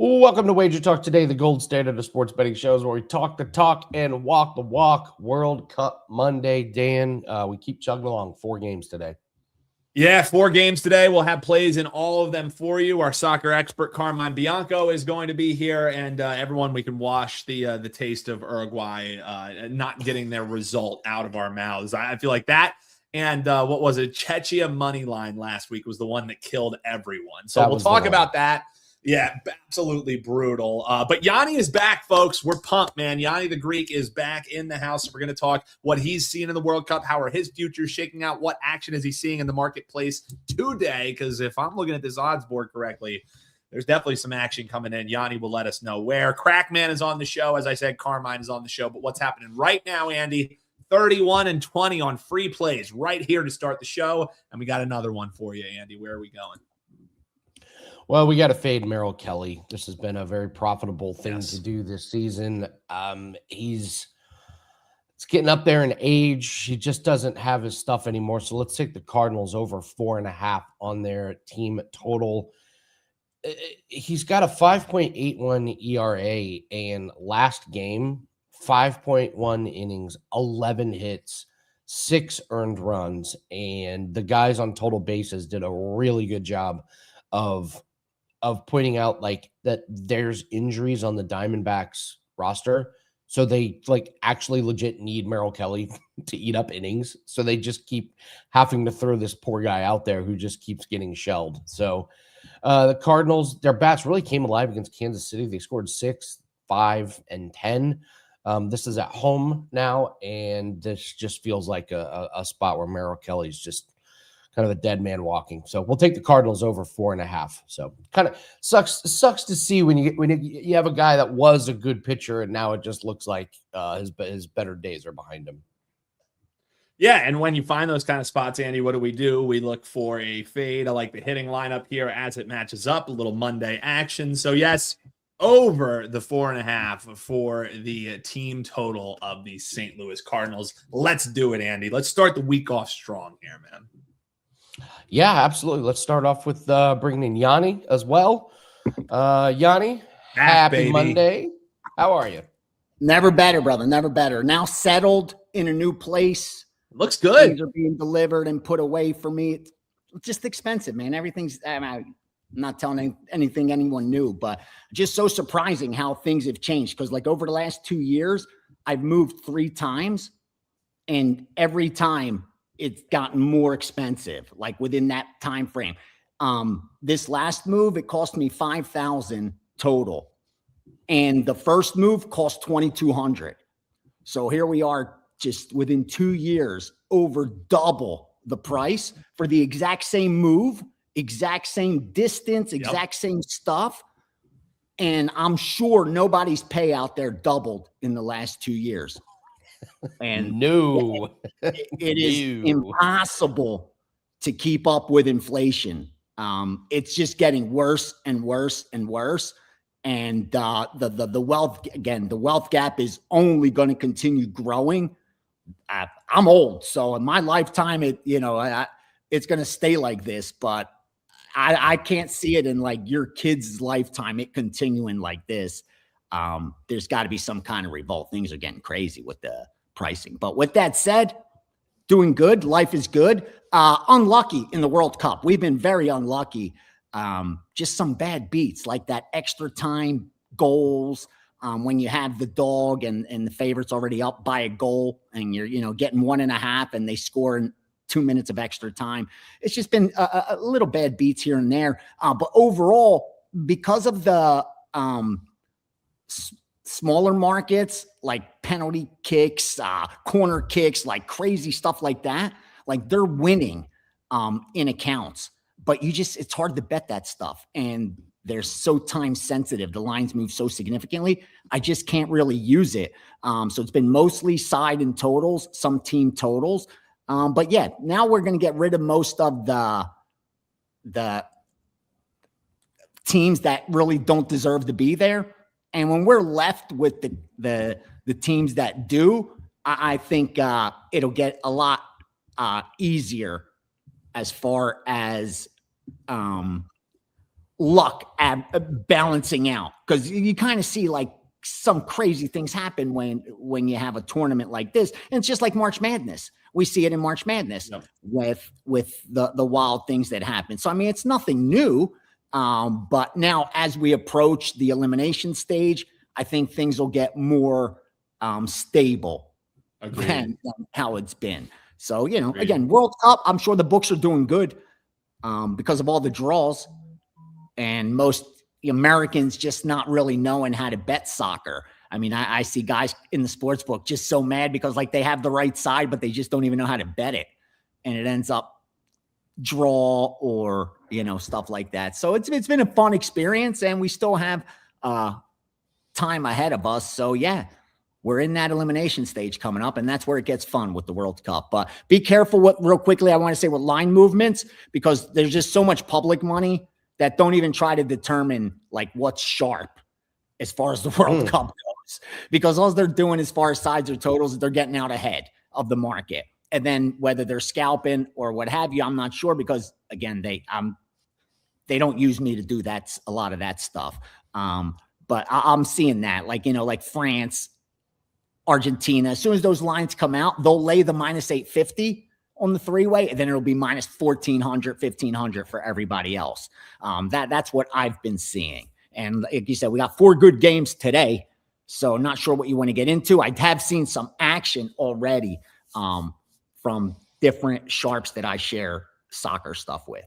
Welcome to WagerTalk Today, the gold standard of sports betting shows where we talk the talk and walk the walk. World Cup Monday, Dan. We keep chugging along. 4 games today. Yeah, 4 games today. We'll have plays in all of them for you. Our soccer expert, Carm Bianco, is going to be here, and everyone, we can wash the taste of Uruguay not getting their result out of our mouths. I feel like that. And what was it? Czechia money line last week was the one that killed everyone. So we'll talk about that. Yeah, absolutely brutal. But Gianni is back, folks. We're pumped, man. Gianni the Greek is back in the house. We're going to talk what he's seeing in the World Cup. How are his futures shaking out? What action is he seeing in the marketplace today? Because if I'm looking at this odds board correctly, there's definitely some action coming in. Gianni will let us know where. Krackman is on the show. As I said, Carmine is on the show. But what's happening right now, Andy? 31-20 on free plays right here to start the show. And we got another one for you, Andy. Where are we going? Well, we got to fade Merrill Kelly. This has been a very profitable thing to do this season. It's getting up there in age. He just doesn't have his stuff anymore. So let's take the Cardinals over 4.5 on their team total. He's got a 5.81 ERA, and last game, 5.1 innings, 11 hits, 6 earned runs, and the guys on total bases did a really good job of pointing out like that there's injuries on the Diamondbacks roster. So they like actually legit need Merrill Kelly to eat up innings. So they just keep having to throw this poor guy out there who just keeps getting shelled. So the Cardinals, their bats really came alive against Kansas City. They scored 6, 5, and 10. This is at home now, and this just feels like a spot where Merrill Kelly's just kind of a dead man walking. So we'll take the Cardinals over 4.5. So kind of sucks to see when you have a guy that was a good pitcher and now it just looks like his better days are behind him. Yeah, and when you find those kind of spots, Andy, what do? We look for a fade. I like the hitting lineup here as it matches up, a little Monday action. So yes, over the 4.5 for the team total of the St. Louis Cardinals. Let's do it, Andy. Let's start the week off strong here, man. Yeah, absolutely. Let's start off with bringing in Gianni as well. Gianni, happy Monday. How are you? Never better, brother. Never better. Now settled in a new place. Looks good. Things are being delivered and put away for me. It's just expensive, man. Everything's, I'm not telling anything anyone knew, but just so surprising how things have changed. Because like over the last 2 years, I've moved 3 times, and every time it's gotten more expensive, like within that time frame. This last move, it cost me $5,000 total. And the first move cost $2,200. So here we are just within 2 years, over double the price for the exact same move, exact same distance, exact same stuff. And I'm sure nobody's payout there doubled in the last 2 years. And it is impossible to keep up with inflation. It's just getting worse and worse and worse. And the wealth gap is only going to continue growing. I'm old, so in my lifetime, it's going to stay like this. But I can't see it in like your kids' lifetime, it continuing like this. There's got to be some kind of revolt. Things are getting crazy with the pricing. But with that said, doing good. Life is good. Unlucky in the World Cup. We've been very unlucky. Just some bad beats, like that extra time goals. When you have the dog and the favorite's already up by a goal, and you're getting 1.5, and they score in 2 minutes of extra time. It's just been a little bad beats here and there. But overall, because of the smaller markets, like penalty kicks, corner kicks, like crazy stuff like that, like they're winning in accounts. But it's hard to bet that stuff. And they're so time sensitive. The lines move so significantly. I just can't really use it. So it's been mostly side and totals, some team totals. But yeah, now we're going to get rid of most of the teams that really don't deserve to be there. And when we're left with the teams that do, I think it'll get a lot easier as far as luck balancing out, because you kind of see like some crazy things happen when you have a tournament like this. And it's just like March Madness. We see it in March Madness with the wild things that happen. So, I mean, it's nothing new. But now as we approach the elimination stage, I think things will get more stable than how it's been. So, you know, again, World Cup, I'm sure the books are doing good because of all the draws and most Americans just not really knowing how to bet soccer. I mean, I see guys in the sports book just so mad because like they have the right side, but they just don't even know how to bet it. And it ends up draw or, you know, stuff like that. So it's been a fun experience, and we still have time ahead of us. So yeah, we're in that elimination stage coming up, and that's where it gets fun with the World Cup. But be careful real quickly, I want to say with line movements, because there's just so much public money that don't even try to determine like what's sharp as far as the World Cup goes, because all they're doing as far as sides or totals is they're getting out ahead of the market. And then whether they're scalping or what have you, I'm not sure, because again, they don't use me to do that, a lot of that stuff. But I'm seeing that, like, you know, like France, Argentina, as soon as those lines come out, they'll lay the minus 850 on the three-way, and then it'll be minus 1,400, 1,500 for everybody else. That's what I've been seeing. And like you said, we got 4 good games today, so not sure what you want to get into. I have seen some action already from different sharps that I share soccer stuff with.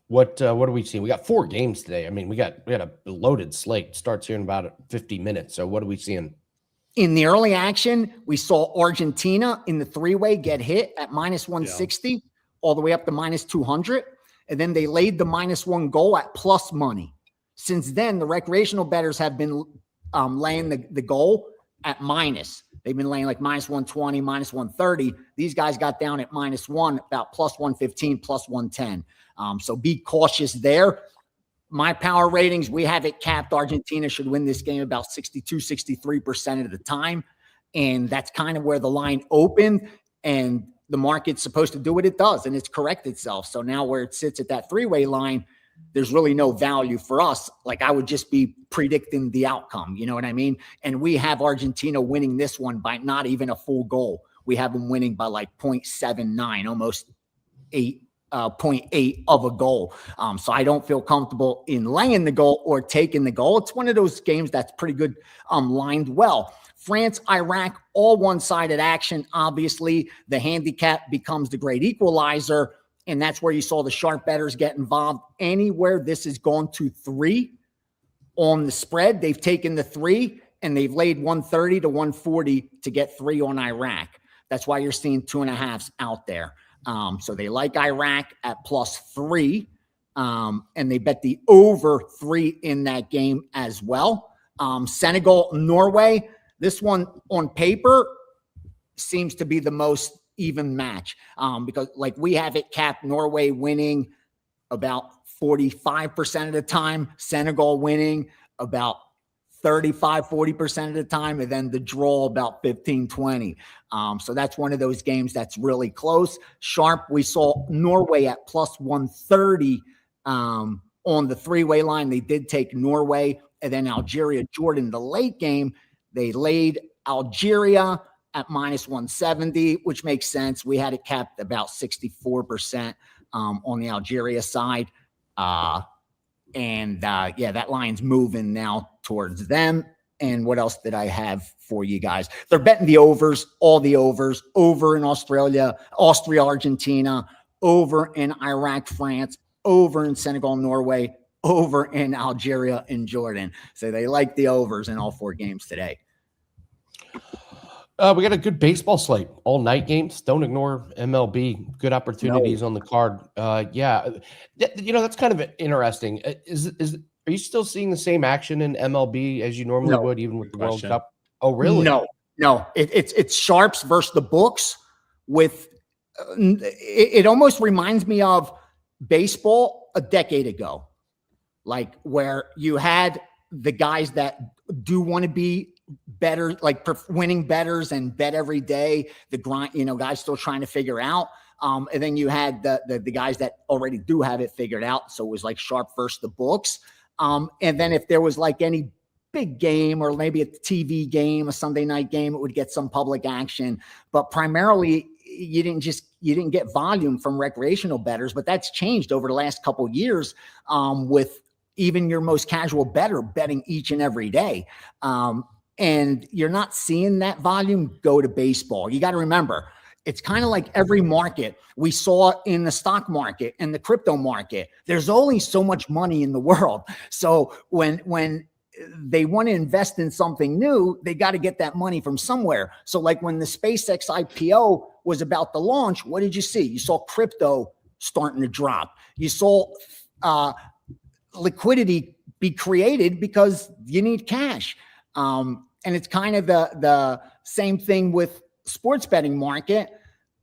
What are we seeing? We got 4 games today. I mean, we got a loaded slate. Starts here in about 50 minutes. So what are we seeing? In the early action, we saw Argentina in the three-way get hit at minus 160 all the way up to minus 200. And then they laid the -1 goal at plus money. Since then, the recreational bettors have been laying the goal at minus. They've been laying like minus 120, minus 130. These guys got down at -1, about plus 115, plus 110. So be cautious there. My power ratings, we have it capped. Argentina should win this game about 62, 63% of the time. And that's kind of where the line opened. And the market's supposed to do what it does, and it's correct itself. So now where it sits at that three-way line, there's really no value for us. Like, I would just be predicting the outcome. You know what I mean? And we have Argentina winning this one by not even a full goal. We have them winning by like 0.79, almost 0.8 of a goal. So I don't feel comfortable in laying the goal or taking the goal. It's one of those games that's pretty good lined well. France, Iraq, all one-sided action. Obviously, the handicap becomes the great equalizer, and that's where you saw the sharp bettors get involved. Anywhere this has gone to 3 on the spread, they've taken the 3 and they've laid 130 to 140 to get 3 on Iraq. That's why you're seeing 2.5s out there. So they like Iraq at +3, and they bet the over 3 in that game as well. Senegal, Norway, this one on paper seems to be the most even match because like we have it capped Norway winning about 45% of the time, Senegal winning about 35-40% of the time, and then the draw about 15-20. So that's one of those games that's really close. Sharp, we saw Norway at +130 on the three-way line. They did take Norway, and then Algeria, Jordan, the late game, they laid Algeria at -170, which makes sense. We had it capped about 64% on the Algeria side. Yeah, that line's moving now towards them. And what else did I have for you guys? They're betting the overs, all the overs, over in Australia, Austria, Argentina, over in Iraq, France, over in Senegal, Norway, over in Algeria and Jordan. So they like the overs in all 4 games today. We got a good baseball slate, all night games. Don't ignore MLB. Good opportunities on the card. Yeah, you know, that's kind of interesting. Are you still seeing the same action in MLB as you normally would, even with the World Cup? Oh, really? No. It's sharps versus the books. With it almost reminds me of baseball a decade ago, like where you had the guys that do want to be better, like winning bettors and bet every day. The grind, you know, guys still trying to figure out. And then you had the guys that already do have it figured out. So it was like sharp versus the books. And then if there was like any big game or maybe a TV game, a Sunday night game, it would get some public action. But primarily, you didn't get volume from recreational bettors, but that's changed over the last couple of years with even your most casual bettor betting each and every day. And you're not seeing that volume go to baseball. You got to remember, it's kind of like every market we saw in the stock market and the crypto market. There's only so much money in the world. So when they want to invest in something new, they got to get that money from somewhere. So like when the SpaceX IPO was about to launch, what did you see? You saw crypto starting to drop. You saw liquidity be created because you need cash. And it's kind of the same thing with sports betting market.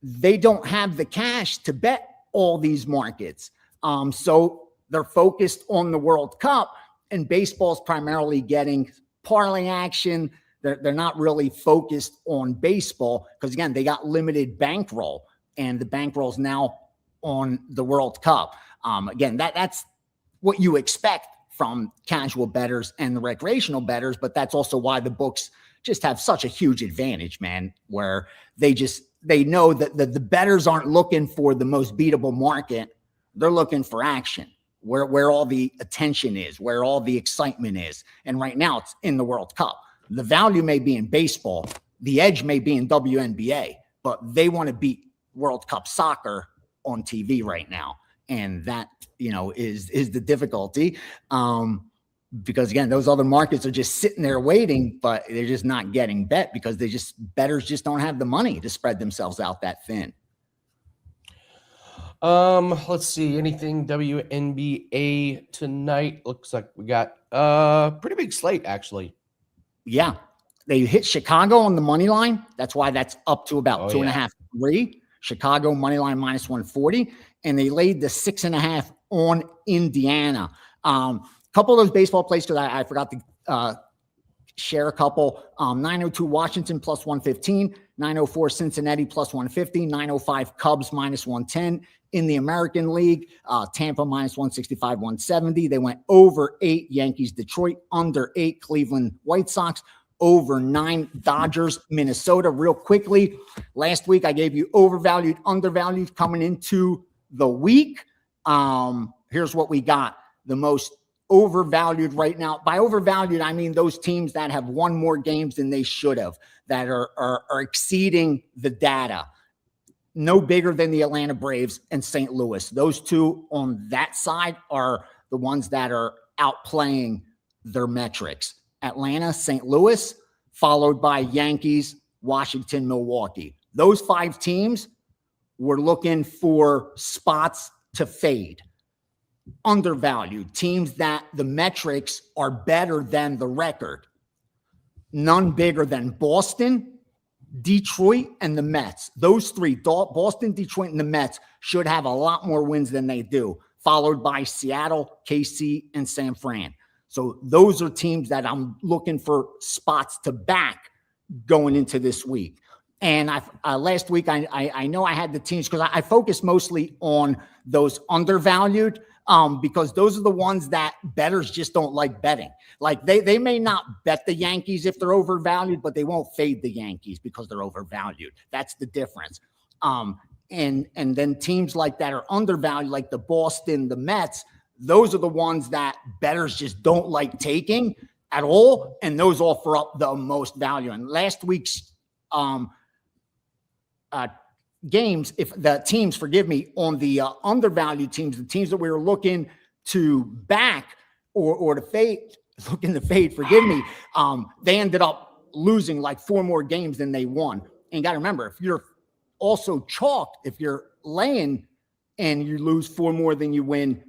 They don't have the cash to bet all these markets. So they're focused on the World Cup, and baseball's primarily getting parlay action. They're not really focused on baseball because, again, they got limited bankroll, and the bankroll's now on the World Cup. Again, that's what you expect from casual bettors and the recreational bettors, but that's also why the books just have such a huge advantage, man, where they know that the bettors aren't looking for the most beatable market. They're looking for action, where all the attention is, where all the excitement is. And right now it's in the World Cup. The value may be in baseball. The edge may be in WNBA, but they want to beat World Cup soccer on TV right now. And that, is the difficulty. Because again, those other markets are just sitting there waiting, but they're just not getting bet because bettors just don't have the money to spread themselves out that thin. Let's see, anything WNBA tonight? Looks like we got a pretty big slate, actually. Yeah. They hit Chicago on the money line. That's why that's up to about 2.5, 3. Chicago money line minus 140. And they laid the 6.5 on Indiana. Couple of those baseball plays, because I forgot to share a couple. 902 Washington plus 115, 904 Cincinnati plus 150, 905 Cubs minus 110. In the American League, Tampa minus 165, 170. They went over 8 Yankees, Detroit, under 8 Cleveland White Sox, over 9 Dodgers, Minnesota. Real quickly, last week I gave you overvalued, undervalued coming into the week. Here's what we got. The most overvalued right now. By overvalued, I mean those teams that have won more games than they should have, that are exceeding the data. No bigger than the Atlanta Braves and St. Louis. Those two on that side are the ones that are outplaying their metrics. Atlanta, St. Louis, followed by Yankees, Washington, Milwaukee. Those 5 teams were looking for spots to fade. Undervalued, teams that the metrics are better than the record. None bigger than Boston, Detroit, and the Mets. Those 3, Boston, Detroit, and the Mets, should have a lot more wins than they do, followed by Seattle, KC, and San Fran. So those are teams that I'm looking for spots to back going into this week. And last week, I know I had the teams because I focused mostly on those undervalued because those are the ones that bettors just don't like betting. Like they may not bet the Yankees if they're overvalued, but they won't fade the Yankees because they're overvalued. That's the difference. And then teams like that are undervalued, like the Boston, the Mets, those are the ones that bettors just don't like taking at all. And those offer up the most value. And last week's games, if the teams, forgive me, on the undervalued teams, the teams that we were looking to back or to fade, forgive me, they ended up losing like 4 more games than they won. And you got to remember, if you're also chalked, if you're laying and you lose 4 more than you win,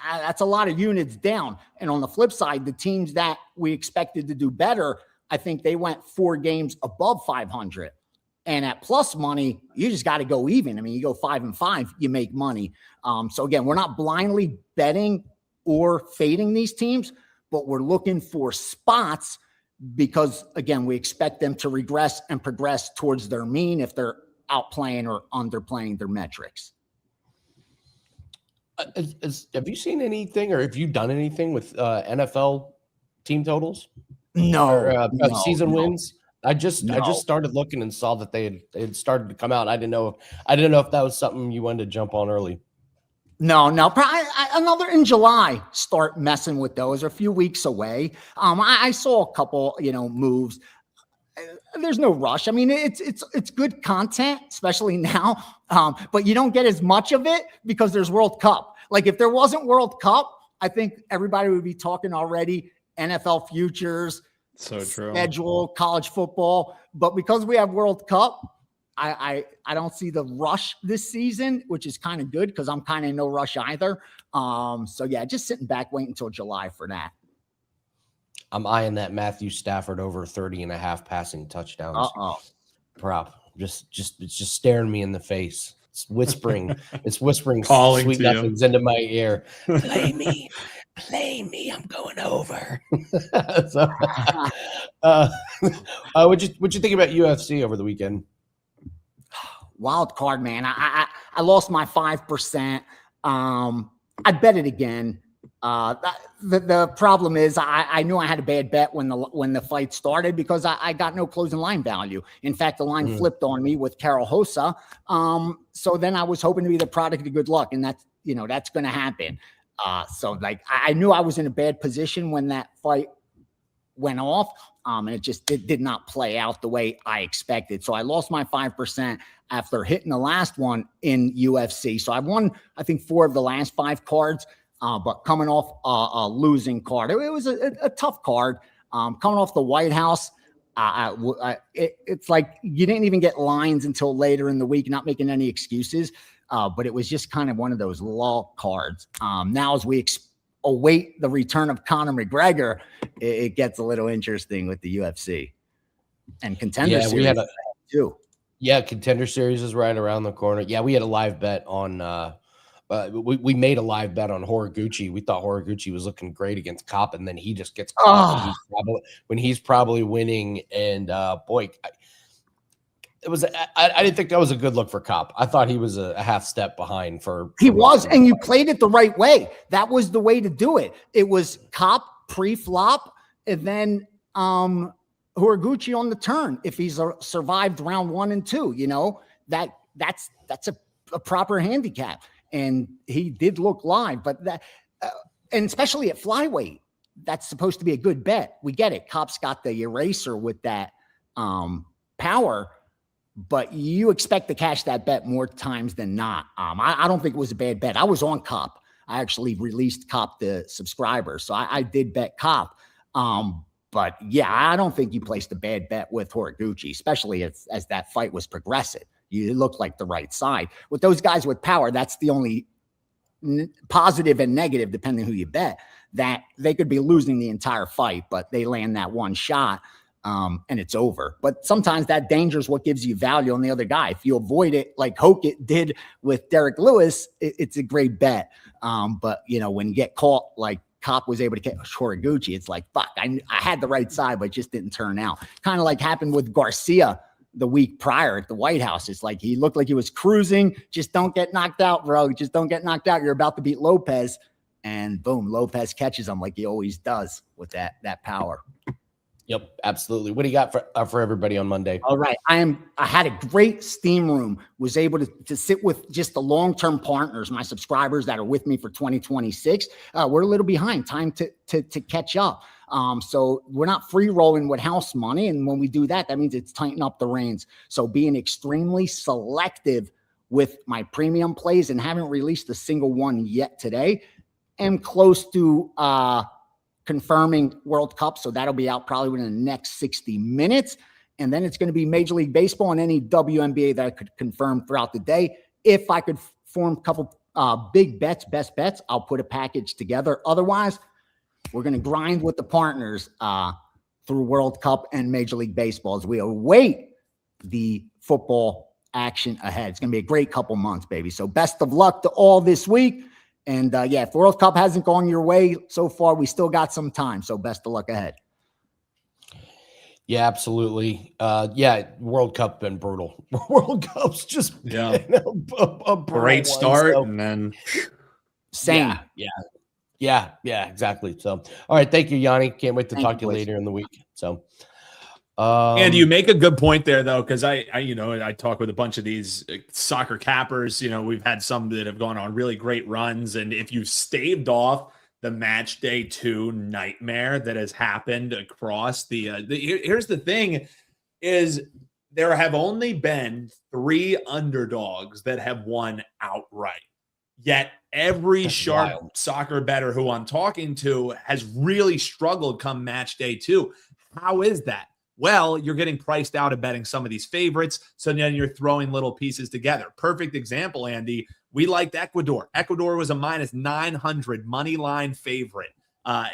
that's a lot of units down. And on the flip side, the teams that we expected to do better, I think they went 4 games above 500. And at plus money, you just got to go even. I mean, you go 5-5, you make money. So again, we're not blindly betting or fading these teams, but we're looking for spots because, again, we expect them to regress and progress towards their mean if they're outplaying or underplaying their metrics. Have you seen anything, or have you done anything with NFL team totals? No, Season wins. I just started looking and saw that they had started to come out. I didn't know if that was something you wanted to jump on early. No. Another in July. Start messing with those. A few weeks away. I saw a couple, moves. There's no rush. I mean, it's good content, especially now. But you don't get as much of it because there's World Cup. Like if there wasn't World Cup, I think everybody would be talking already NFL futures, so true, schedule, college football. But because we have World Cup, I don't see the rush this season, which is kind of good because I'm kind of in no rush either. So yeah, just sitting back, waiting until July for that. I'm eyeing that Matthew Stafford over 30.5 passing touchdowns prop. It's just staring me in the face. It's whispering Calling sweet nothings into my ear. Play me, I'm going over. So, what'd you think about UFC over the weekend? Wild card, man. I lost my 5%. I bet it again. The problem is I knew I had a bad bet when the fight started because I got no closing line value. In fact, the line flipped on me with Carol Hossa. So then I was hoping to be the product of good luck, and that's going to happen. So like I knew I was in a bad position when that fight went off, and it did not play out the way I expected. So I lost my 5% after hitting the last one in UFC. So I've won, I think, 4 of the last 5 cards. But coming off a losing card, it was a tough card. Coming off the White House, it's like you didn't even get lines until later in the week, not making any excuses. But it was just kind of one of those lull cards. Now, as we await the return of Conor McGregor, it gets a little interesting with the UFC and Contender Series. We had too. Yeah, Contender Series is right around the corner. Yeah, we had a live bet on. We made a live bet on Horiguchi. We thought Horiguchi was looking great against Kopp, and then he just gets caught when he's probably winning. And boy, I didn't think that was a good look for Kopp. I thought he was a half step behind he was, and you played it the right way. That was the way to do it. It was Kopp pre-flop, and then Horiguchi on the turn. If he's survived round 1 and 2, that's a proper handicap. And he did look live, but and especially at flyweight, that's supposed to be a good bet. We get it. Kopp's got the eraser with that power, but you expect to cash that bet more times than not. I don't think it was a bad bet. I was on Kopp. I actually released Kopp to subscribers, so I did bet Kopp. But yeah, I don't think you placed a bad bet with Horiguchi, especially as that fight was progressive. You looked like the right side. With those guys with power, that's the only positive and negative, depending who you bet, that they could be losing the entire fight, but they land that one shot and it's over. But sometimes that danger is what gives you value on the other guy. If you avoid it like Hokit did with Derek Lewis, it's a great bet. But, when you get caught like Kopp was able to catch Horiguchi, it's like, fuck, I had the right side, but it just didn't turn out. Kind of like happened with Garcia the week prior at the White House. It's like he looked like he was cruising. Just don't get knocked out, bro. Just don't get knocked out. You're about to beat Lopez, and boom, Lopez catches him like he always does with that power. Yep, absolutely. What do you got for everybody on Monday? All right, I had a great steam room. Was able to sit with just the long-term partners, my subscribers that are with me for 2026. We're a little behind. Time to catch up. So we're not free rolling with house money. And when we do that, that means it's tighten up the reins. So being extremely selective with my premium plays and haven't released a single one yet today. Am close to confirming World Cup. So that'll be out probably within the next 60 minutes. And then it's going to be Major League Baseball and any WNBA that I could confirm throughout the day. If I could form a couple big bets, best bets, I'll put a package together. Otherwise, we're going to grind with the partners through World Cup and Major League Baseball as we await the football action ahead. It's going to be a great couple months, baby. So best of luck to all this week. And yeah, if World Cup hasn't gone your way so far, we still got some time. So best of luck ahead. Yeah, absolutely. Yeah, World Cup been brutal. World Cup's just been a brutal Great one, start, so. and then Same. Yeah, exactly. So, all right, thank you, Yanni. Can't wait to Thank talk to you, you boys. later in the week. So, and you make a good point there, though, because I talk with a bunch of these soccer cappers. We've had some that have gone on really great runs, and if you've staved off the match day 2 nightmare that has happened across here's the thing is there have only been 3 underdogs that have won outright. Yet every That's sharp wild. soccer bettor who I'm talking to has really struggled come match day 2. How is that? Well, you're getting priced out of betting some of these favorites. So then you're throwing little pieces together. Perfect example, Andy. We liked Ecuador. Ecuador was a minus 900 money line favorite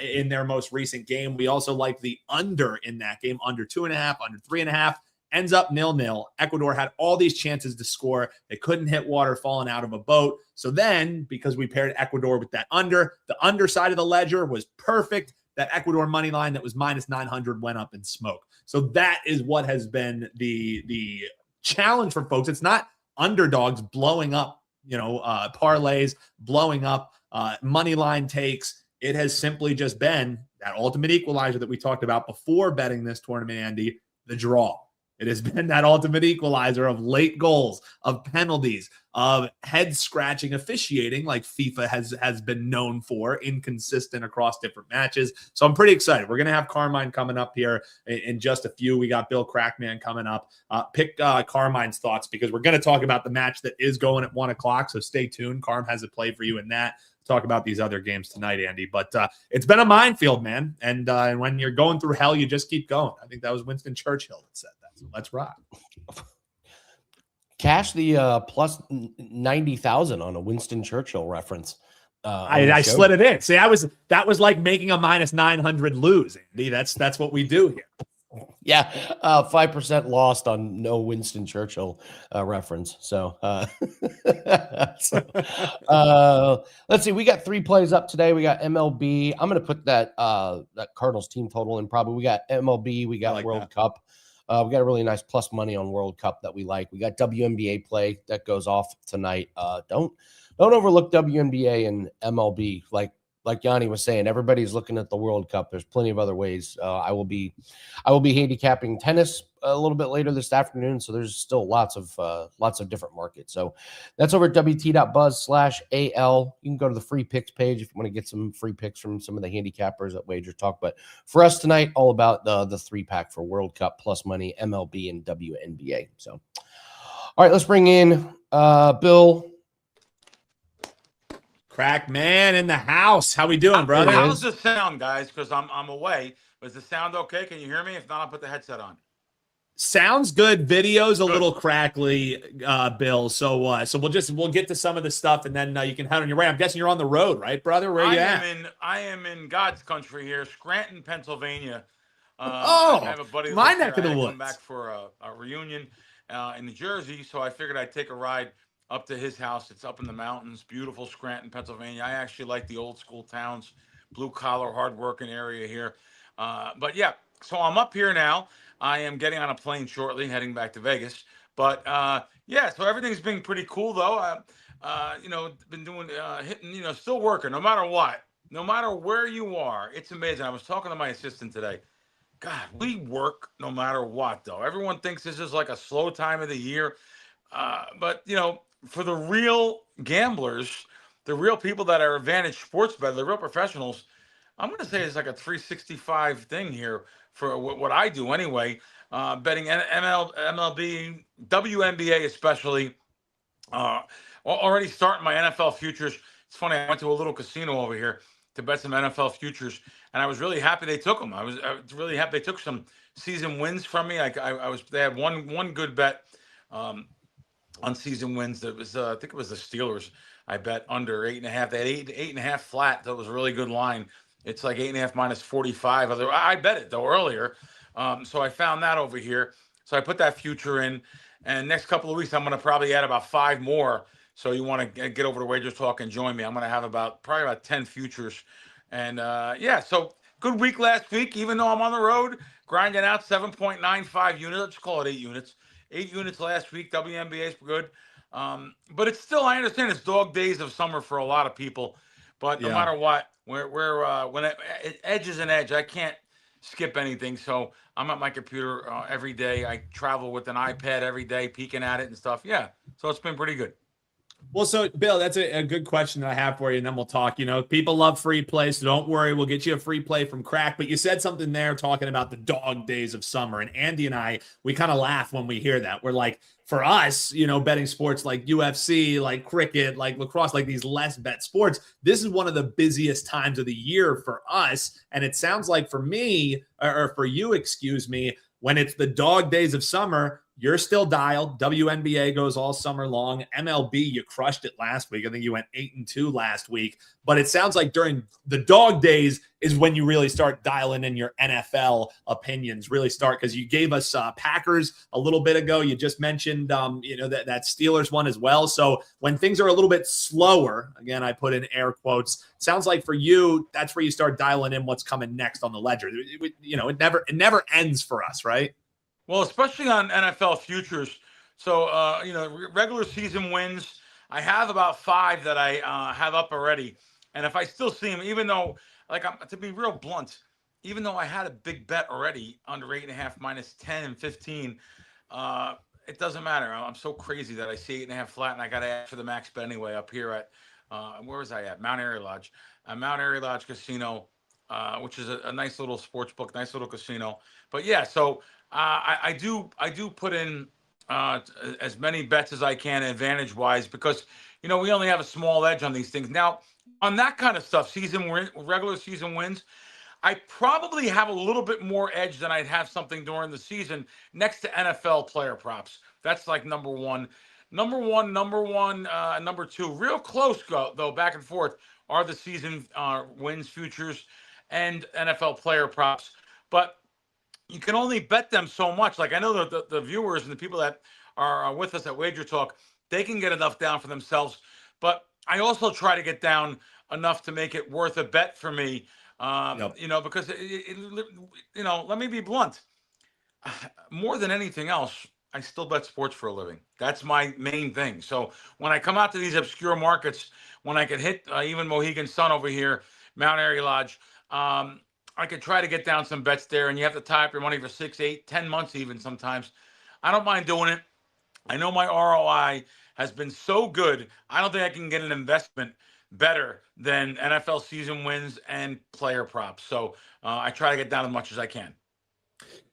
in their most recent game. We also liked the under in that game, under 2.5, under 3.5. Ends up 0-0. Ecuador had all these chances to score. They couldn't hit water falling out of a boat. So then, because we paired Ecuador with that under, the underside of the ledger was perfect. That Ecuador money line that was minus 900 went up in smoke. So that is what has been the challenge for folks. It's not underdogs blowing up, parlays, blowing up money line takes. It has simply just been that ultimate equalizer that we talked about before betting this tournament, Andy, the draw. It has been that ultimate equalizer of late goals, of penalties, of head-scratching officiating like FIFA has been known for, inconsistent across different matches. So I'm pretty excited. We're going to have Carmine coming up here in just a few. We got Bill Krackman coming up. Pick Carmine's thoughts because we're going to talk about the match that is going at 1 o'clock, so stay tuned. Carm has a play for you in that. Talk about these other games tonight, Andy. But it's been a minefield, man. And when you're going through hell, you just keep going. I think that was Winston Churchill that said that. So let's rock. Cash the plus 90,000 on a Winston Churchill reference. I slid it in. See, that was like making a minus 900 lose, Andy. That's what we do here. Yeah, 5% lost on no Winston Churchill reference. So, let's see. We got 3 plays up today. We got MLB. I'm going to put that Cardinals team total in. Probably we got MLB. We got World Cup. We got a really nice plus money on World Cup that we like. We got WNBA play that goes off tonight. Don't overlook WNBA and MLB. Like Gianni was saying, everybody's looking at the World Cup. There's plenty of other ways. I will be handicapping tennis a little bit later this afternoon. So there's still lots of different markets. So that's over at wt.buzz/AL. You can go to the free picks page if you want to get some free picks from some of the handicappers at WagerTalk. But for us tonight, all about the 3-pack for World Cup plus money, MLB and WNBA. So, all right, let's bring in Bill. Krack man in the house. How we doing, brother? How's the sound, guys? Because I'm away. Is the sound okay? Can you hear me? If not, I'll put the headset on. Sounds good. Video's a little crackly, Bill. So we'll get to some of the stuff, and then you can head on your way. I'm guessing you're on the road, right, brother? Where you at? I am in God's country here, Scranton, Pennsylvania. I have a buddy. My neck of the woods. Come back for a reunion in New Jersey, so I figured I'd take a ride up to his house. It's up in the mountains, beautiful Scranton, Pennsylvania. I actually like the old school towns, blue collar, hardworking area here. But yeah, so I'm up here now. I am getting on a plane shortly, heading back to Vegas. But yeah, so everything's been pretty cool though. Been doing hitting, still working no matter what, no matter where you are. It's amazing. I was talking to my assistant today. God, we work no matter what though. Everyone thinks this is like a slow time of the year. But for the real gamblers, the real people that are advantage sports betting, the real professionals, I'm going to say it's like a 365 thing here for what I do anyway. Betting MLB, WNBA especially. Already starting my NFL futures. It's funny, I went to a little casino over here to bet some NFL futures, and I was really happy they took them. I was really happy they took some season wins from me. They had one good bet on season wins. That was I think it was the Steelers. I bet under 8.5. They had 8.5 flat. That was a really good line. It's like 8.5 minus 45. I bet it though earlier. So I found that over here. So I put that future in, and next couple of weeks I'm going to probably add about 5 more. So you want to get over to WagerTalk and join me. I'm going to have probably about 10 futures, and yeah. So good week last week, even though I'm on the road, grinding out 7.95 units. Let's call it 8 units. 8 units last week. WNBA is good. But it's still, I understand it's dog days of summer for a lot of people. But no matter what, when edge is an edge, I can't skip anything. So I'm at my computer every day. I travel with an iPad every day, peeking at it and stuff. Yeah. So it's been pretty good. Well, so Bill, that's a good question that I have for you, and then we'll talk. You know, people love free play, so don't worry, we'll get you a free play from Krack. But you said something there talking about the dog days of summer, and Andy and I, we kind of laugh when we hear that. We're like, for us, you know, betting sports like UFC, like cricket, like lacrosse, like these less bet sports, this is one of the busiest times of the year for us. And it sounds like for me, or for you, excuse me, when it's the dog days of summer, you're still dialed. WNBA goes all summer long. MLB, you crushed it last week. I think you went 8-2 last week. But it sounds like during the dog days is when you really start dialing in your NFL opinions, really start, because you gave us Packers a little bit ago. You just mentioned, you know, that Steelers one as well. So when things are a little bit slower, again, I put in air quotes, sounds like for you, that's where you start dialing in what's coming next on the ledger. You know, it never ends for us, right? Well, especially on NFL futures. So, you know, regular season wins, I have about 5 that I have up already. And if I still see them, even though, like, to be real blunt, even though I had a big bet already under 8.5 minus 10 and 15, it doesn't matter. I'm so crazy that I see 8.5 flat, and I got to ask for the max bet anyway up here at, where was I at? Mount Airy Lodge. Mount Airy Lodge Casino, which is a nice little sports book, nice little casino. But yeah, so I do put in as many bets as I can advantage wise, because, you know, we only have a small edge on these things. Now, on that kind of stuff, regular season wins, I probably have a little bit more edge than I'd have something during the season next to NFL player props. That's like number one. Number 2, real close though, back and forth, are the season wins futures and NFL player props. But you can only bet them so much. Like, I know that the viewers and the people that are with us at WagerTalk, they can get enough down for themselves. But I also try to get down enough to make it worth a bet for me. You know, because, you know, let me be blunt. More than anything else, I still bet sports for a living. That's my main thing. So when I come out to these obscure markets, when I could hit even Mohegan Sun over here, Mount Airy Lodge, I could try to get down some bets there, and you have to tie up your money for 6, 8, 10 months even sometimes. I don't mind doing it. I know my ROI has been so good. I don't think I can get an investment better than NFL season wins and player props. So I try to get down as much as I can.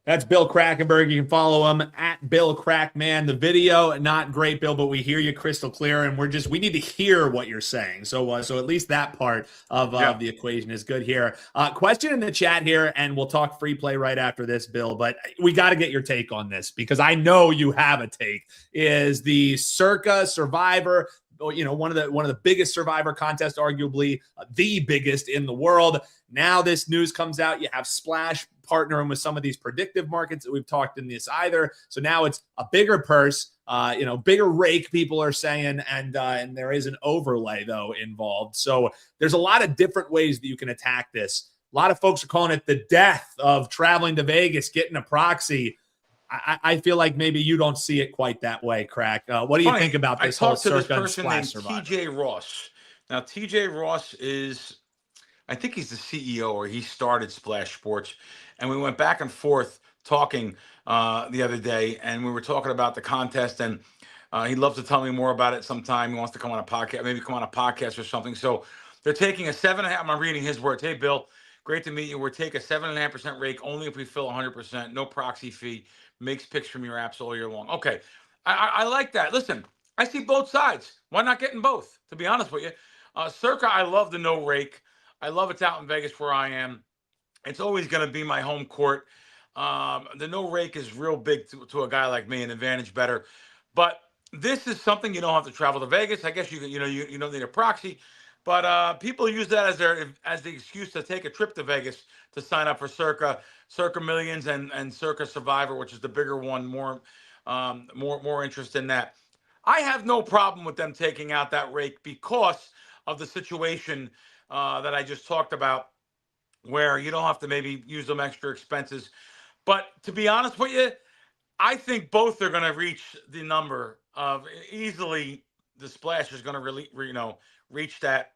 That's Bill Krackenberg. You can follow him at Bill Krackman. The video, not great, Bill, but we hear you crystal clear, and we need to hear what you're saying. So at least that part of the equation is good here. Question in the chat here, and we'll talk free play right after this, Bill, but we got to get your take on this, because I know you have a take. Is the Circa Survivor, you know, one of the biggest Survivor contests, arguably the biggest in the world. Now this news comes out. You have Splash partnering with some of these predictive markets that we've talked in this either. So now it's a bigger purse, you know, bigger rake, people are saying, and there is an overlay though involved. So there's a lot of different ways that you can attack this. A lot of folks are calling it the death of traveling to Vegas, getting a proxy. I feel like maybe you don't see it quite that way, Krack. What do you think about this whole Circa and Splash Survivor? TJ Ross. Now, TJ Ross is, I think he's the CEO, or he started Splash Sports. And we went back and forth talking the other day, and we were talking about the contest, and he'd love to tell me more about it sometime. He wants to come on a podcast, maybe come on a podcast or something. So they're taking a 7.5. I'm reading his words. Hey, Bill, great to meet you. We're taking a 7.5% rake only if we fill 100%. No proxy fee. Makes picks from your apps all year long. Okay, I like that. Listen, I see both sides. Why not getting both? To be honest with you, Circa, I love the no rake. I love it's out in Vegas where I am. It's always going to be my home court. The no rake is real big to a guy like me, an advantage better. But this is something you don't have to travel to Vegas. I guess you don't need a proxy. But people use that as the excuse to take a trip to Vegas to sign up for Circa Millions and Circa Survivor, which is the bigger one. More interest in that. I have no problem with them taking out that rake because of the situation that I just talked about where you don't have to maybe use them extra expenses. But to be honest with you, I think both are going to reach the number of easily. The splash is going to really, reach that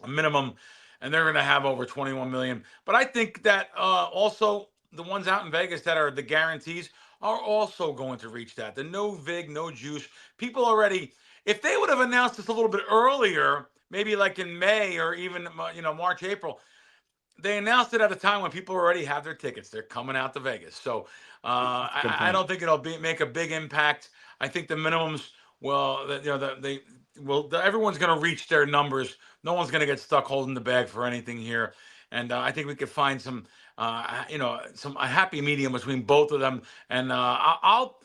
minimum, and they're going to have over 21 million. But I think that also the ones out in Vegas that are the guarantees are also going to reach that. The no vig, no juice. People already, if they would have announced this a little bit earlier, maybe like in May or even March, April. They announced it at a time when people already have their tickets. They're coming out to Vegas. So I don't think it'll make a big impact. I think the minimums everyone's going to reach their numbers. No one's going to get stuck holding the bag for anything here. And I think we could find a happy medium between both of them. And I'll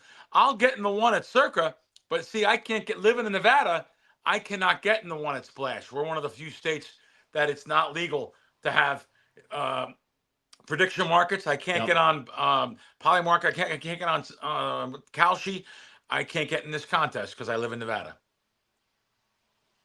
get in the one at Circa, but see, I can't living in Nevada. I cannot get in the one at Splash. We're one of the few states that it's not legal to have prediction markets. I can't get on Polymarket. I can't get on Kalshi. I can't get in this contest because I live in Nevada.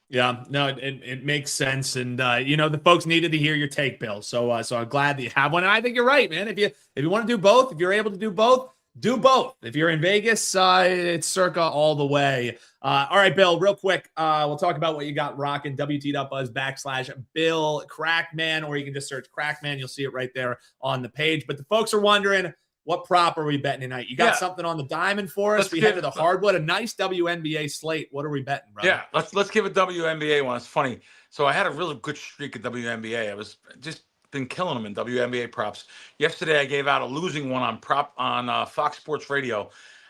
Yeah, no, it makes sense. And, the folks needed to hear your take, Bill. So I'm glad that you have one. And I think you're right, man. If you want to do both, if you're able to do both, do both. If you're in Vegas, it's Circa all the way. All right, Bill, real quick. We'll talk about what you got rocking. WT.buzz/Bill Krackman, or you can just search Krackman. You'll see it right there on the page. But the folks are wondering, what prop are we betting tonight? You got something on the diamond for us? We head to the hardwood, a nice WNBA slate. What are we betting, brother? Yeah, let's give a WNBA one. It's funny. So I had a really good streak at WNBA. I was just been killing them in WNBA props. Yesterday I gave out a losing one on Fox Sports Radio.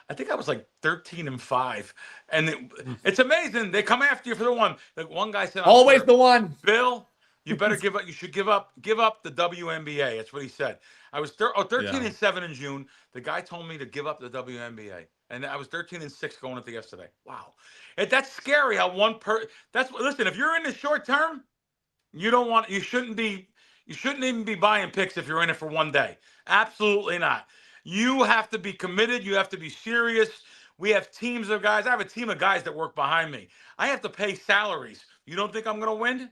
I think I was like 13-5, and it's amazing. They come after you for the one. Like one guy said, always the one. Bill, you better give up. You should give up the WNBA. That's what he said. I was 13-7 in June. The guy told me to give up the WNBA, and I was 13-6 going into yesterday. Wow, that's scary. How listen. If you're in the short term, you shouldn't even be buying picks if you're in it for one day. Absolutely not. You have to be committed. You have to be serious. We have teams of guys. I have a team of guys that work behind me. I have to pay salaries. You don't think I'm going to win?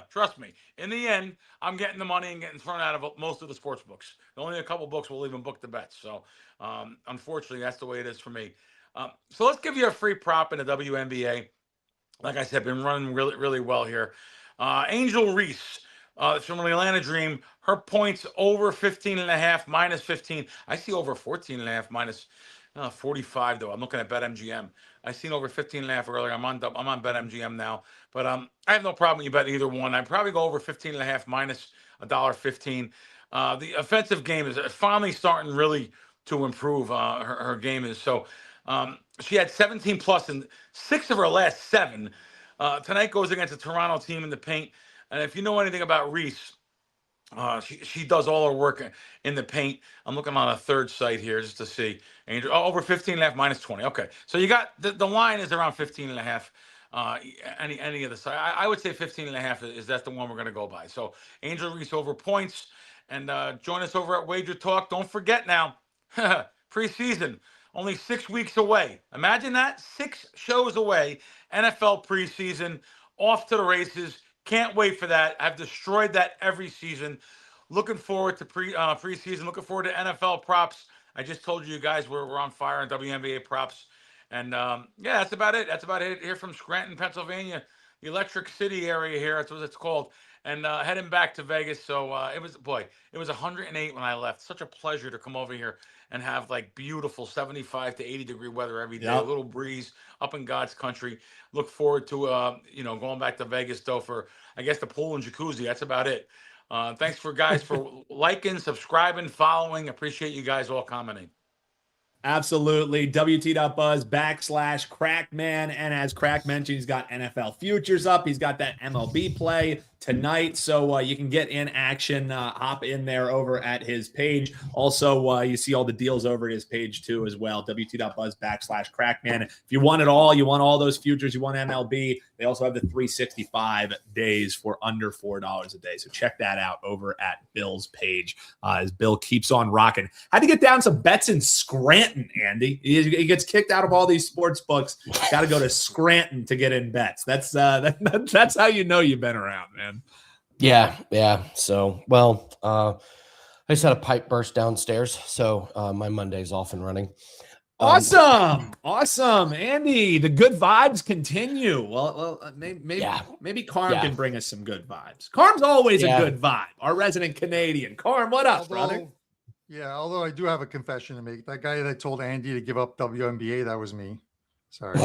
Trust me. In the end, I'm getting the money and getting thrown out of most of the sports books. Only a couple books will even book the bets. So, unfortunately, that's the way it is for me. So let's give you a free prop in the WNBA. Like I said, been running really, really well here. Angel Reese. From the Atlanta Dream, her points over 15.5, minus 15. I see over 14.5, minus 45 though. I'm looking at BetMGM. I seen over 15.5 earlier. I'm on BetMGM now, but I have no problem. You bet either one. I'd probably go over 15.5, minus $1.15. The offensive game is finally starting really to improve. Her game is so. She had 17 plus in 6 of her last 7. Tonight goes against a Toronto team in the paint. And if you know anything about Reese, she does all her work in the paint. I'm looking on a third site here just to see. Angel, over 15.5, minus 20. Okay, so you got the line is around 15.5. Any of the site, I would say 15.5 is that's the one we're going to go by. So Angel Reese over points, and join us over at WagerTalk. Don't forget now, preseason only 6 weeks away. Imagine that, 6 shows away. NFL preseason, off to the races. Can't wait for that. I've destroyed that every season. Looking forward to preseason. Looking forward to NFL props. I just told you guys we're on fire on WNBA props. And, that's about it. That's about it here from Scranton, Pennsylvania, the Electric City area here. That's what it's called. And heading back to Vegas. So it was 108 when I left. Such a pleasure to come over here and have like beautiful 75 to 80 degree weather every day. Yep. A little breeze up in God's country. Look forward to going back to Vegas though for I guess the pool and jacuzzi. That's about it. Thanks for liking, subscribing, following. Appreciate you guys all commenting. Absolutely. WT.buzz/Krackman. And as Krack mentioned, he's got NFL futures up. He's got that MLB play tonight. So you can get in action, hop in there over at his page. Also, you see all the deals over at his page too as well. WT.buzz/Krackman. If you want it all, you want all those futures, you want MLB. They also have the 365 days for under $4 a day. So check that out over at Bill's page as Bill keeps on rocking. Had to get down some bets in Scranton, Andy. He gets kicked out of all these sports books. Got to go to Scranton to get in bets. That's how you know you've been around, man. Yeah. So, well, I just had a pipe burst downstairs, so my Monday's off and running. Awesome, Andy. The good vibes continue. Well, maybe Carm can bring us some good vibes. Carm's always a good vibe. Our resident Canadian. Carm, what up, brother? Yeah, although I do have a confession to make. That guy that told Andy to give up WNBA, that was me. Sorry,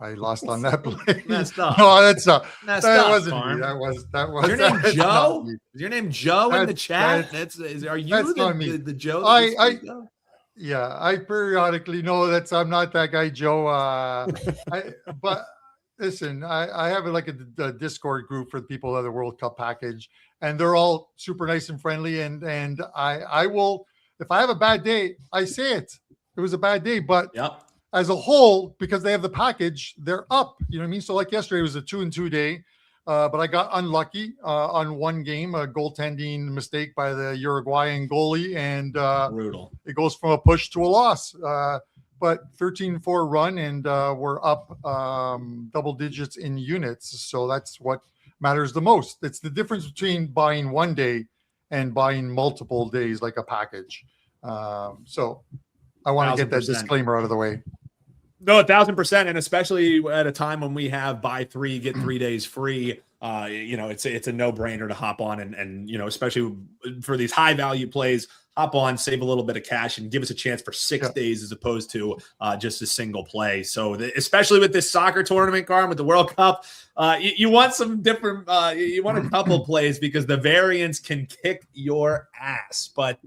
I lost on that play. Messed up. No, that's not. Messed that up, wasn't Carm. me. That was. Your name Joe? Is your name Joe in the chat? Are you the Joe? I periodically know I'm not that guy, Joe. But listen, I have like a Discord group for the people of the World Cup package, and they're all super nice and friendly. And I will, if I have a bad day, I say it. It was a bad day, but as a whole, because they have the package, they're up. You know what I mean? So like yesterday was a 2-2 day. But I got unlucky on one game, a goaltending mistake by the Uruguayan goalie, and brutal. It goes from a push to a loss. But 13-4 run, and we're up double digits in units. So that's what matters the most. It's the difference between buying one day and buying multiple days like a package. So I want to get that disclaimer out of the way. No, 1,000%, and especially at a time when we have buy 3 get 3 days free. It's a no-brainer to hop on and especially for these high value plays, hop on, save a little bit of cash, and give us a chance for 6 days as opposed to just a single play. So especially with this soccer tournament, Carm, with the World Cup, you want some different. You want a couple plays because the variance can kick your ass. But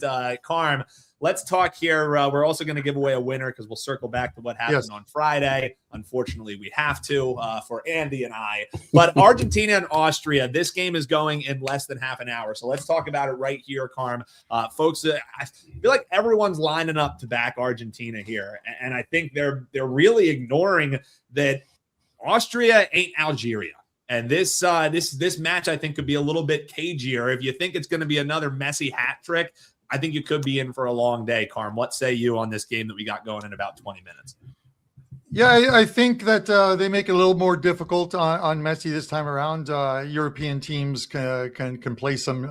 Carm, let's talk here. We're also going to give away a winner because we'll circle back to what happened on Friday. Unfortunately, we have to for Andy and I. But Argentina and Austria, this game is going in less than half an hour. So let's talk about it right here, Carm. Folks, I feel like everyone's lining up to back Argentina here. And I think they're really ignoring that Austria ain't Algeria. And this match, I think, could be a little bit cagier. If you think it's going to be another Messi hat trick, I think you could be in for a long day, Carm. What say you on this game that we got going in about 20 minutes? Yeah, I think that they make it a little more difficult on Messi this time around. European teams can play some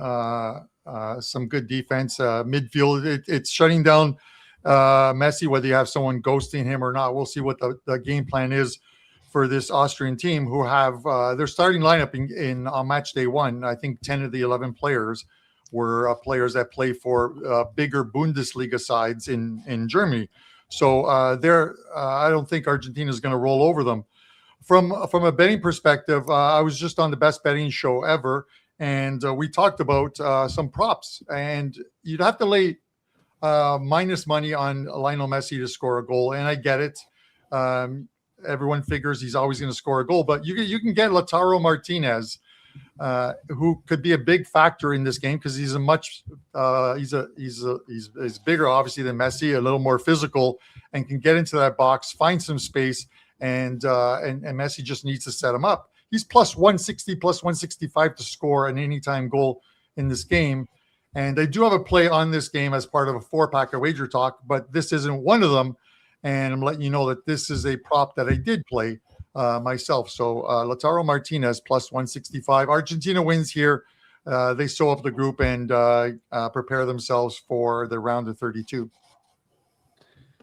good defense. Midfield, it's shutting down Messi, whether you have someone ghosting him or not. We'll see what the game plan is for this Austrian team, who have their starting lineup in on match day 1. I think 10 of the 11 players were players that play for bigger Bundesliga sides in Germany. So I don't think Argentina is going to roll over them. From a betting perspective, I was just on the best betting show ever, and we talked about some props. And you'd have to lay minus money on Lionel Messi to score a goal, and I get it. Everyone figures he's always going to score a goal, but you can get Lautaro Martinez, who could be a big factor in this game because he's he's bigger obviously than Messi, a little more physical, and can get into that box, find some space, and Messi just needs to set him up. He's plus 160, plus 165 to score an anytime goal in this game. And I do have a play on this game as part of a 4-pack of WagerTalk, but this isn't one of them. And I'm letting you know that this is a prop that I did play myself. So Lautaro Martinez plus 165. Argentina wins here. They sew up the group and prepare themselves for the round of 32.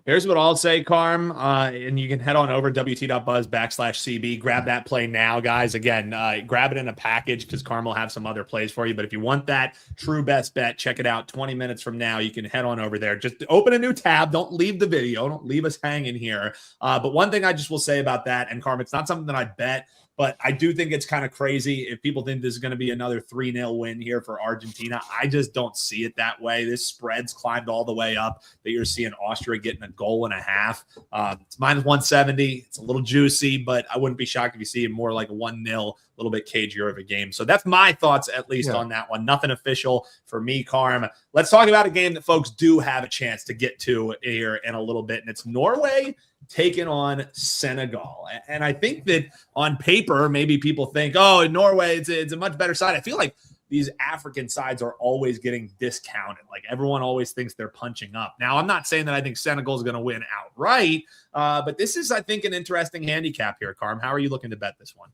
Here's what I'll say, Carm, and you can head on over WT.buzz/CB. Grab that play now, guys. Again, grab it in a package because Carm will have some other plays for you. But if you want that true best bet, check it out 20 minutes from now. You can head on over there. Just open a new tab. Don't leave the video. Don't leave us hanging here. But one thing I just will say about that, and Carm, it's not something that I bet, but I do think it's kind of crazy if people think this is going to be another 3-0 win here for Argentina. I just don't see it that way. This spread's climbed all the way up that you're seeing Austria getting a goal and a half. It's minus 170. It's a little juicy, but I wouldn't be shocked if you see it more like a 1-0, a little bit cagier of a game. So that's my thoughts, at least on that one. Nothing official for me, Carm. Let's talk about a game that folks do have a chance to get to here in a little bit, and it's Norway taking on Senegal. And I think that on paper, maybe people think, oh, in Norway, it's a much better side. I feel like these African sides are always getting discounted. Like everyone always thinks they're punching up. Now, I'm not saying that I think Senegal is going to win outright, but this is, I think, an interesting handicap here, Carm. How are you looking to bet this one?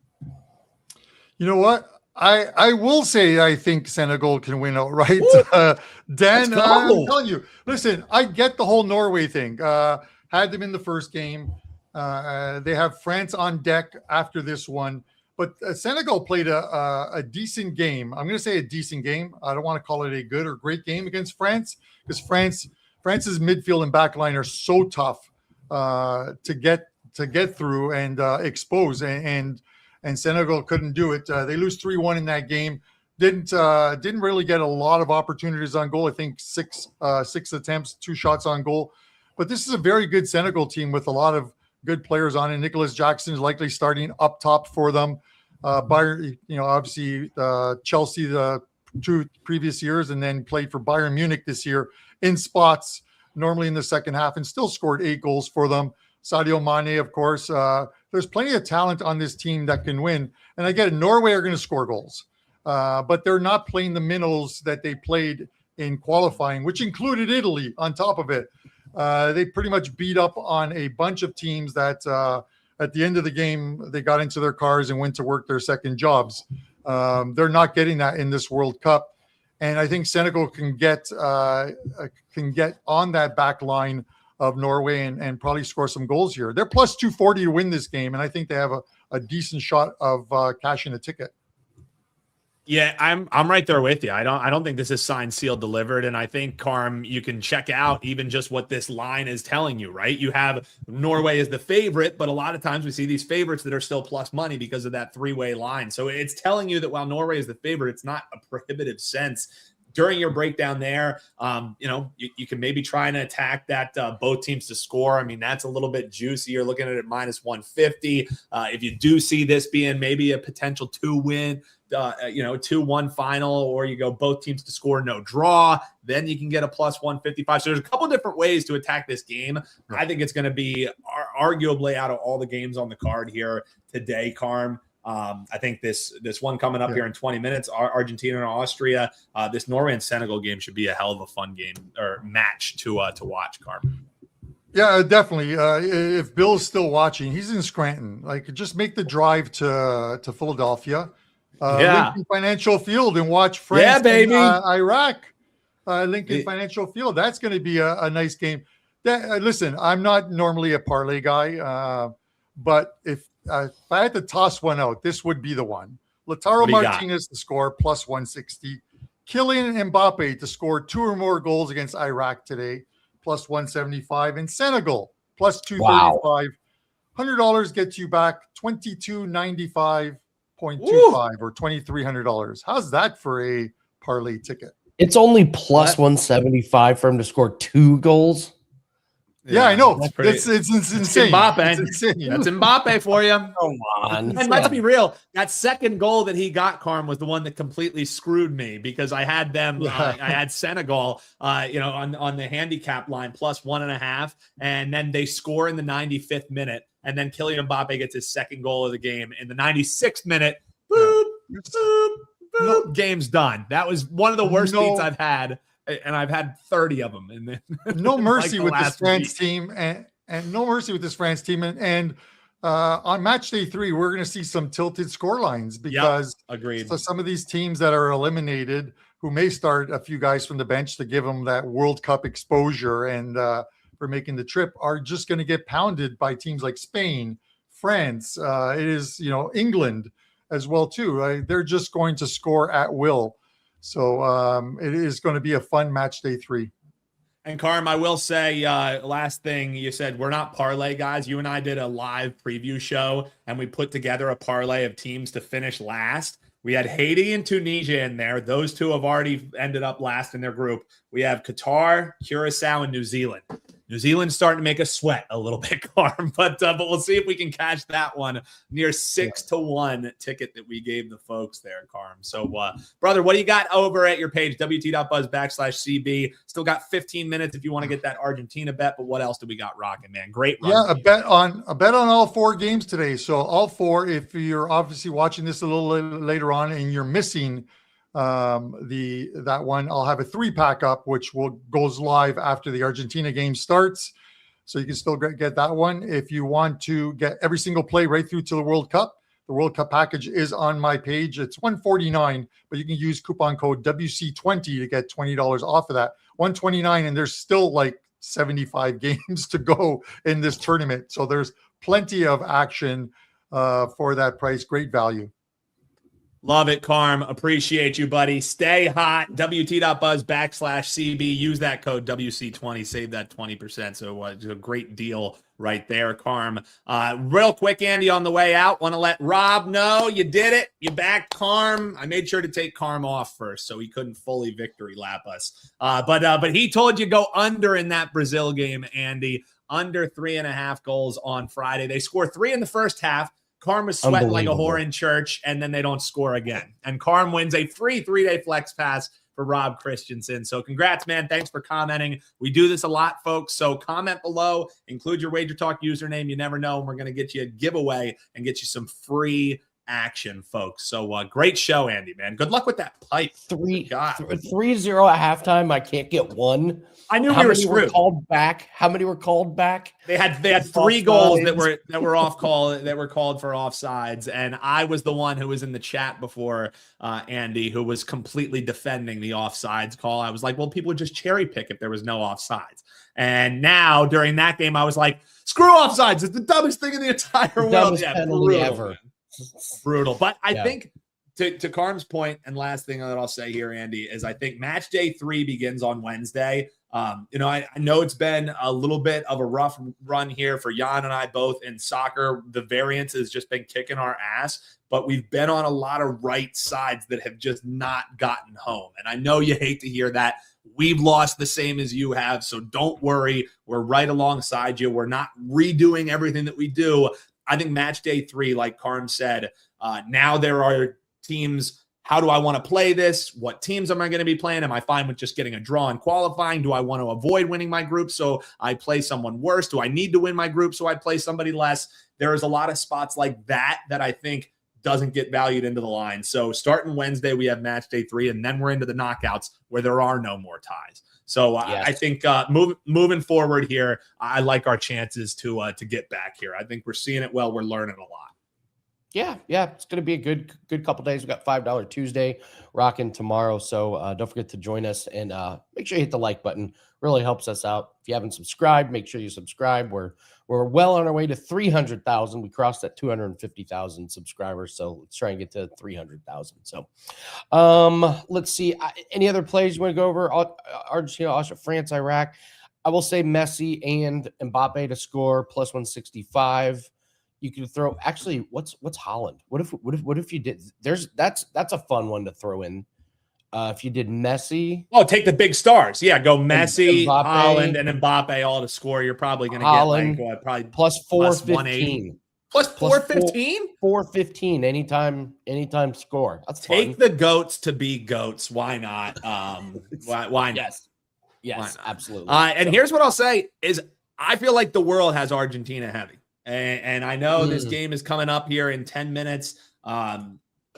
You know what? I will say I think Senegal can win outright. Dan, Let's I'm go. telling you, listen, I get the whole Norway thing. Had them in the first game. They have France on deck after this one. But Senegal played a decent game. I'm going to say a decent game. I don't want to call it a good or great game against France, because France's midfield and back line are so tough to get through and expose. And Senegal couldn't do it. They lose 3-1 in that game. Didn't really get a lot of opportunities on goal. I think six attempts, 2 shots on goal. But this is a very good Senegal team with a lot of good players on it. Nicholas Jackson is likely starting up top for them. Bayern, obviously Chelsea the 2 previous years, and then played for Bayern Munich this year in spots, normally in the second half, and still scored 8 goals for them. Sadio Mane, of course. There's plenty of talent on this team that can win. And again, Norway are going to score goals, but they're not playing the minnows that they played in qualifying, which included Italy on top of it. They pretty much beat up on a bunch of teams that at the end of the game, they got into their cars and went to work their second jobs. They're not getting that in this World Cup. And I think Senegal can get on that back line of Norway and probably score some goals here. They're plus 240 to win this game, and I think they have a decent shot of cashing a ticket. Yeah, I'm right there with you. I don't think this is signed, sealed, delivered. And I think, Carm, you can check out even just what this line is telling you, right? You have Norway as the favorite, but a lot of times we see these favorites that are still plus money because of that 3-way line. So it's telling you that while Norway is the favorite, it's not a prohibitive sense. During your breakdown there, you can maybe try and attack that both teams to score. I mean, that's a little bit juicy. You're looking at it minus 150. If you do see this being maybe a potential 2-win, 2-1 final, or you go both teams to score, no draw, then you can get a plus 155. So there's a couple different ways to attack this game. I think it's going to be arguably, out of all the games on the card here today, Carm, I think this one coming up here in 20 minutes, Argentina and Austria, this Norway and Senegal game should be a hell of a fun game or match to watch, Carm. Yeah, definitely. If Bill's still watching, he's in Scranton. Like, just make the drive to Philadelphia, Lincoln Financial Field, and watch France and Iraq. Lincoln Financial Field. That's going to be a nice game. Listen, I'm not normally a parlay guy, but if I had to toss one out, this would be the one. Lautaro Martinez to score plus 160. Kylian Mbappe to score 2 or more goals against Iraq today, plus 175. And Senegal, plus 235. Wow. $100 gets you back $22.95.25 or $2,300. How's that for a parlay ticket? It's only plus 175 for him to score 2 goals. Yeah, I know. It's insane. Mbappe. It's insane. That's Mbappe for you. Come on. And let's be real. That second goal that he got, Carm, was the one that completely screwed me because I had them. I had Senegal, on the handicap line plus 1.5, and then they score in the 95th minute, and then Kylian Mbappe gets his second goal of the game in the 96th minute. Boop, boop, boop. Game's done. That was one of the worst beats I've had. And I've had 30 of them. And no mercy with this France team, and no mercy with this France team. And on match day 3, we're going to see some tilted score lines because agreed. So some of these teams that are eliminated, who may start a few guys from the bench to give them that World Cup exposure and for making the trip, are just going to get pounded by teams like Spain, France. It is, England as well too. Right? They're just going to score at will. So it is going to be a fun match day 3. And Carm, I will say, last thing you said, we're not parlay guys. You and I did a live preview show, and we put together a parlay of teams to finish last. We had Haiti and Tunisia in there. Those two have already ended up last in their group. We have Qatar, Curacao, and New Zealand. New Zealand's starting to make us sweat a little bit, Carm, but we'll see if we can catch that one near 6-1 ticket that we gave the folks there, Carm. So, brother, what do you got over at your page, wt.buzz/CB? Still got 15 minutes if you want to get that Argentina bet, but what else do we got rocking, man? Great run. Yeah, a bet on all 4 games today. So all 4, if you're obviously watching this a little later on and you're missing that one, I'll have a 3-pack up, which goes live after the Argentina game starts. So you can still get that one. If you want to get every single play right through to the World Cup, The World Cup package is on my page. It's $149, but you can use coupon code WC20 to get $20 off of that. $129, and there's still like 75 games to go in this tournament. So there's plenty of action for that price. Great value. Love it, Carm. Appreciate you, buddy. Stay hot. WT.buzz/CB. Use that code WC20. Save that 20%. So it's a great deal right there, Carm. Real quick, Andy, on the way out, want to let Rob know you did it. You backed Carm. I made sure to take Carm off first so he couldn't fully victory lap us. But he told you go under in that Brazil game, Andy. Under 3.5 goals on Friday. They scored 3 in the first half. Carm was sweating like a whore in church, and then they don't score again. And Carm wins a free 3-day flex pass for Rob Christensen. So congrats, man. Thanks for commenting. We do this a lot, folks. So comment below, include your WagerTalk username. You never know. And we're going to get you a giveaway and get you some free action, folks. So great show, Andy, man. Good luck with that pipe. 3-0 at halftime. I can't get one. I knew we were screwed. Called back. How many were called back? They had 3 goals that were off call, that were called for offsides, and I was the one who was in the chat before, Andy, who was completely defending the offsides call. I was like, well, people would just cherry pick if there was no offsides. And now during that game, I was like, screw offsides. It's the dumbest thing in the entire world. Dumbest penalty ever. Brutal. But I think to Carm's point, and last thing that I'll say here, Andy, is I think match day 3 begins on Wednesday. I know it's been a little bit of a rough run here for Jan and I both in soccer. The variance has just been kicking our ass, but we've been on a lot of right sides that have just not gotten home. And I know you hate to hear that. We've lost the same as you have, so don't worry. We're right alongside you. We're not redoing everything that we do. I think match day 3, like Carm said, now there are teams. How do I want to play this? What teams am I going to be playing? Am I fine with just getting a draw and qualifying? Do I want to avoid winning my group so I play someone worse? Do I need to win my group so I play somebody less? There is a lot of spots like that I think doesn't get valued into the line. So starting Wednesday, we have match day 3, and then we're into the knockouts where there are no more ties. So I think moving forward here, I like our chances to get back here. I think we're seeing it well. We're learning a lot. Yeah, it's going to be a good couple days. We got $5 Tuesday rocking tomorrow, so don't forget to join us and make sure you hit the like button. Really helps us out. If you haven't subscribed, make sure you subscribe. We're well on our way to 300,000. We crossed that 250,000 subscribers, so let's try and get to 300,000. So, let's see. Any other plays you want to go over? Argentina, Austria, France, Iraq. I will say Messi and Mbappe to score plus 165. You could throw actually. What's Holland? What if you did? That's a fun one to throw in. If you did Messi, take the big stars. Yeah, go Messi, Mbappe, Holland, and Mbappe all to score. You're probably going to get like probably plus 415. Plus 415? 415 anytime score. That's fun. Take the goats to be goats. Why not? Why not? Yes, absolutely. And here's what I'll say is I feel like the world has Argentina heavy. And I know this game is coming up here in 10 minutes.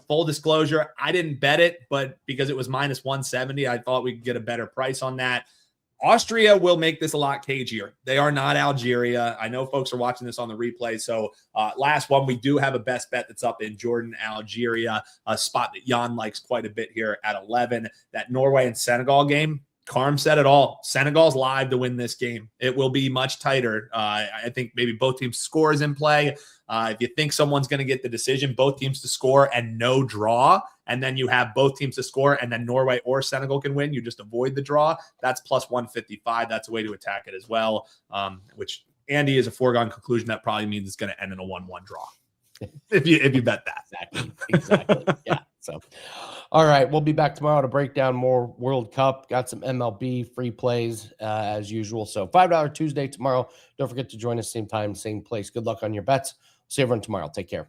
Full disclosure, I didn't bet it, but because it was minus 170, I thought we could get a better price on that. Austria will make this a lot cagier. They are not Algeria. I know folks are watching this on the replay. So last one, we do have a best bet that's up in Jordan, Algeria, a spot that Jan likes quite a bit here at 11. That Norway and Senegal game. Carm said it all. Senegal's live to win this game. It will be much tighter. I think maybe both teams' scores in play. If you think someone's going to get the decision, both teams to score and no draw, and then you have both teams to score and then Norway or Senegal can win, you just avoid the draw. That's plus 155. That's a way to attack it as well, which Andy is a foregone conclusion. That probably means it's going to end in a 1-1 draw. If you bet that. Exactly. Yeah. So, all right, we'll be back tomorrow to break down more World Cup. Got some MLB free plays as usual. So $5 Tuesday tomorrow. Don't forget to join us same time, same place. Good luck on your bets. See everyone tomorrow. Take care.